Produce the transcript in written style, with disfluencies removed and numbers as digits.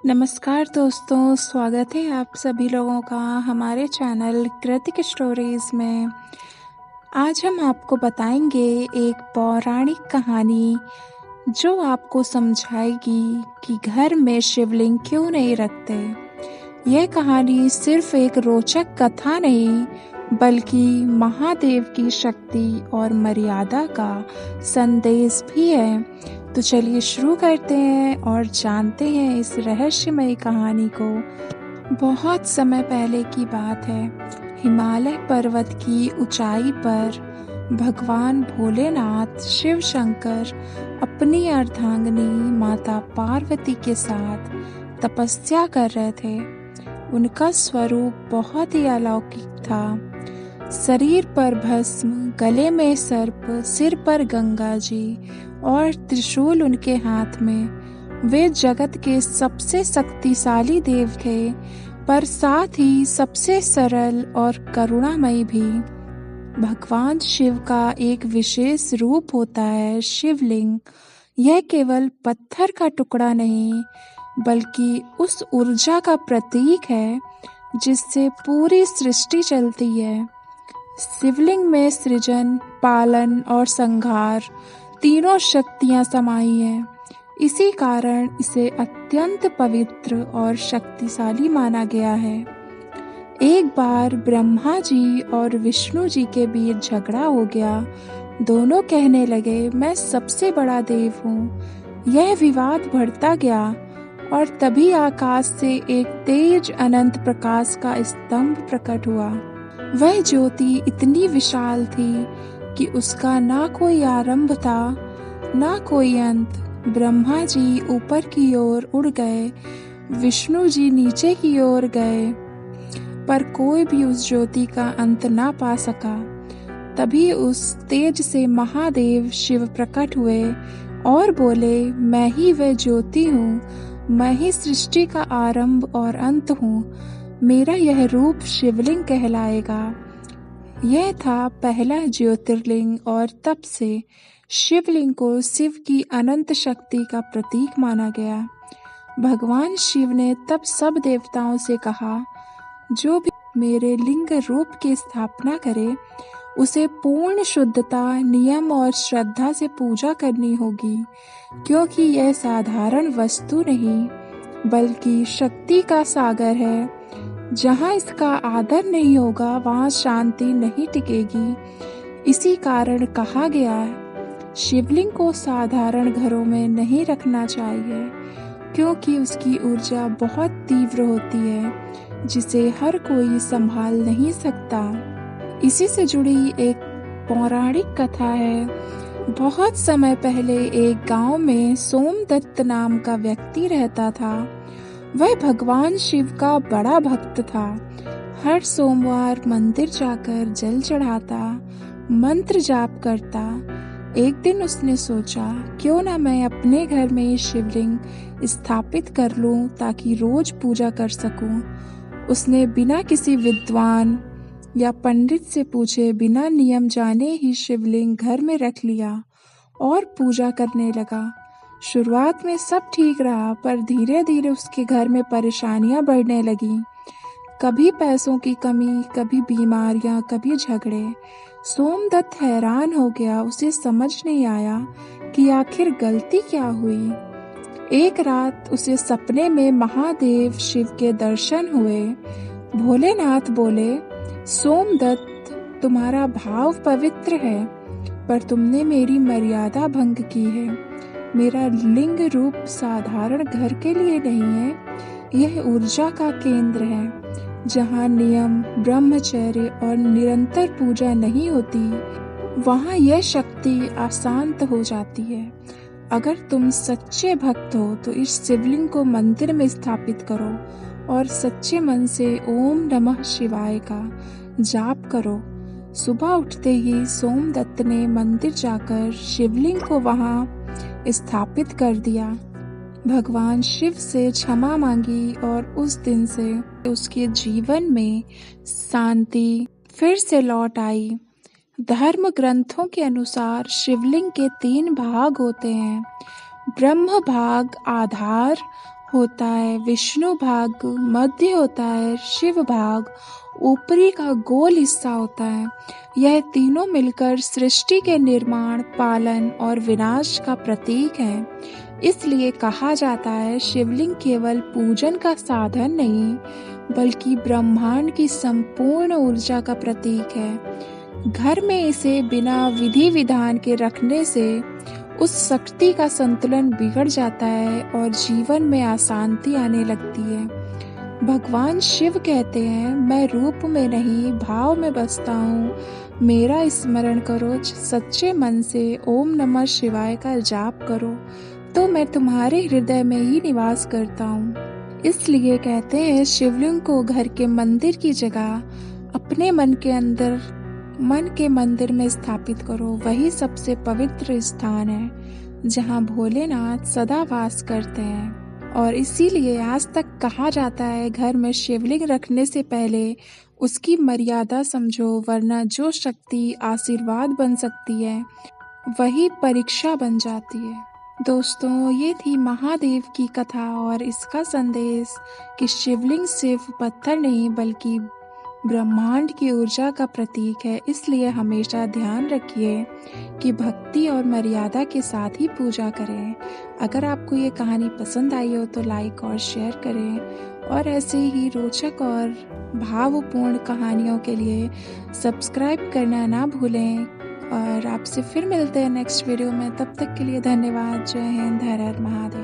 नमस्कार दोस्तों, स्वागत है आप सभी लोगों का हमारे चैनल कृतिक स्टोरीज में। आज हम आपको बताएंगे एक पौराणिक कहानी जो आपको समझाएगी कि घर में शिवलिंग क्यों नहीं रखते। यह कहानी सिर्फ एक रोचक कथा नहीं, बल्कि महादेव की शक्ति और मर्यादा का संदेश भी है। तो चलिए शुरू करते हैं और जानते हैं इस रहस्यमयी कहानी को। बहुत समय पहले की बात है। हिमालय पर्वत की ऊंचाई पर भगवान भोलेनाथ शिव शंकर अपनी अर्धांगिनी माता पार्वती के साथ तपस्या कर रहे थे। उनका स्वरूप बहुत ही अलौकिक था। शरीर पर भस्म, गले में सर्प, सिर पर गंगा जी और त्रिशूल उनके हाथ में। वे जगत के सबसे शक्तिशाली देव थे, पर साथ ही सबसे सरल और करुणामयी भी। भगवान शिव का एक विशेष रूप होता है शिवलिंग। यह केवल पत्थर का टुकड़ा नहीं, बल्कि उस ऊर्जा का प्रतीक है जिससे पूरी सृष्टि चलती है। शिवलिंग में सृजन, पालन और संहार तीनों शक्तियां समाई हैं। इसी कारण इसे अत्यंत पवित्र और शक्तिशाली माना गया है। एक बार ब्रह्मा जी और विष्णु जी के बीच झगड़ा हो गया। दोनों कहने लगे, मैं सबसे बड़ा देव हूँ। यह विवाद बढ़ता गया और तभी आकाश से एक तेज अनंत प्रकाश का स्तंभ प्रकट हुआ। वह ज्योति इतनी विशाल थी कि उसका ना कोई आरंभ था, ना कोई अंत। ब्रह्मा जी ऊपर की ओर उड़ गए, विष्णु जी नीचे की ओर गए, पर कोई भी उस ज्योति का अंत ना पा सका। तभी उस तेज से महादेव शिव प्रकट हुए और बोले, मैं ही वह ज्योति हूँ, मैं ही सृष्टि का आरंभ और अंत हूँ। मेरा यह रूप शिवलिंग कहलाएगा। यह था पहला ज्योतिर्लिंग और तब से शिवलिंग को शिव की अनंत शक्ति का प्रतीक माना गया। भगवान शिव ने तब सब देवताओं से कहा, जो भी मेरे लिंग रूप की स्थापना करे, उसे पूर्ण शुद्धता, नियम और श्रद्धा से पूजा करनी होगी, क्योंकि यह साधारण वस्तु नहीं, बल्कि शक्ति का सागर है। जहाँ इसका आदर नहीं होगा, वहाँ शांति नहीं टिकेगी। इसी कारण कहा गया है, शिवलिंग को साधारण घरों में नहीं रखना चाहिए, क्योंकि उसकी ऊर्जा बहुत तीव्र होती है, जिसे हर कोई संभाल नहीं सकता। इसी से जुड़ी एक पौराणिक कथा है। बहुत समय पहले एक गांव में सोमदत्त नाम का व्यक्ति रहता था। वह भगवान शिव का बड़ा भक्त था। हर सोमवार मंदिर जाकर जल चढ़ाता, मंत्र जाप करता। एक दिन उसने सोचा, क्यों ना मैं अपने घर में शिवलिंग स्थापित कर लूं, ताकि रोज पूजा कर सकूं। उसने बिना किसी विद्वान या पंडित से पूछे, बिना नियम जाने ही शिवलिंग घर में रख लिया और पूजा करने लगा। शुरुआत में सब ठीक रहा, पर धीरे धीरे उसके घर में परेशानियां बढ़ने लगी। कभी पैसों की कमी, कभी बीमारियां, कभी झगड़े। सोमदत्त हैरान हो गया। उसे समझ नहीं आया कि आखिर गलती क्या हुई। एक रात उसे सपने में महादेव शिव के दर्शन हुए। भोलेनाथ बोले, सोमदत्त, तुम्हारा भाव पवित्र है, पर तुमने मेरी मर्यादा भंग की है। मेरा लिंग रूप साधारण घर के लिए नहीं है, यह ऊर्जा का केंद्र है। जहाँ नियम, ब्रह्मचर्य और निरंतर पूजा नहीं होती, वहाँ यह शक्ति अशांत हो जाती है। अगर तुम सच्चे भक्त हो तो इस शिवलिंग को मंदिर में स्थापित करो और सच्चे मन से ओम नमः शिवाय का जाप करो। सुबह उठते ही सोमदत्त ने मंदिर जाकर शिवलिंग को वहाँ स्थापित कर दिया। भगवान शिव से क्षमा मांगी और उस दिन से उसके जीवन में शांति फिर से लौट आई। धर्म ग्रंथों के अनुसार शिवलिंग के 3 भाग होते हैं। ब्रह्म भाग आधार होता है विष्णु भाग, मध्य होता है शिव भाग, ऊपरी का गोल हिस्सा होता है। यह तीनों मिलकर सृष्टि के निर्माण, पालन और विनाश का प्रतीक है। इसलिए कहा जाता है शिवलिंग केवल पूजन का साधन नहीं, बल्कि ब्रह्मांड की संपूर्ण ऊर्जा का प्रतीक है। घर में इसे बिना विधि विधान के रखने से उस शक्ति का संतुलन बिगड़ जाता है और जीवन में अशांति आने लगती है। भगवान शिव कहते हैं, मैं रूप में नहीं भाव में बसता हूँ। मेरा स्मरण करो, सच्चे मन से ओम नमः शिवाय का जाप करो, तो मैं तुम्हारे हृदय में ही निवास करता हूँ। इसलिए कहते हैं शिवलिंग को घर के मंदिर की जगह अपने मन के मंदिर में स्थापित करो। वही सबसे पवित्र स्थान है जहाँ भोलेनाथ सदा वास करते हैं। और इसीलिए आज तक कहा जाता है घर में शिवलिंग रखने से पहले उसकी मर्यादा समझो, वरना जो शक्ति आशीर्वाद बन सकती है वही परीक्षा बन जाती है। दोस्तों, ये थी महादेव की कथा और इसका संदेश कि शिवलिंग सिर्फ पत्थर नहीं बल्कि ब्रह्मांड की ऊर्जा का प्रतीक है। इसलिए हमेशा ध्यान रखिए कि भक्ति और मर्यादा के साथ ही पूजा करें। अगर आपको ये कहानी पसंद आई हो तो लाइक और शेयर करें, और ऐसे ही रोचक और भावपूर्ण कहानियों के लिए सब्सक्राइब करना ना भूलें। और आपसे फिर मिलते हैं नेक्स्ट वीडियो में। तब तक के लिए धन्यवाद। जय हिंद, हर हर महादेव।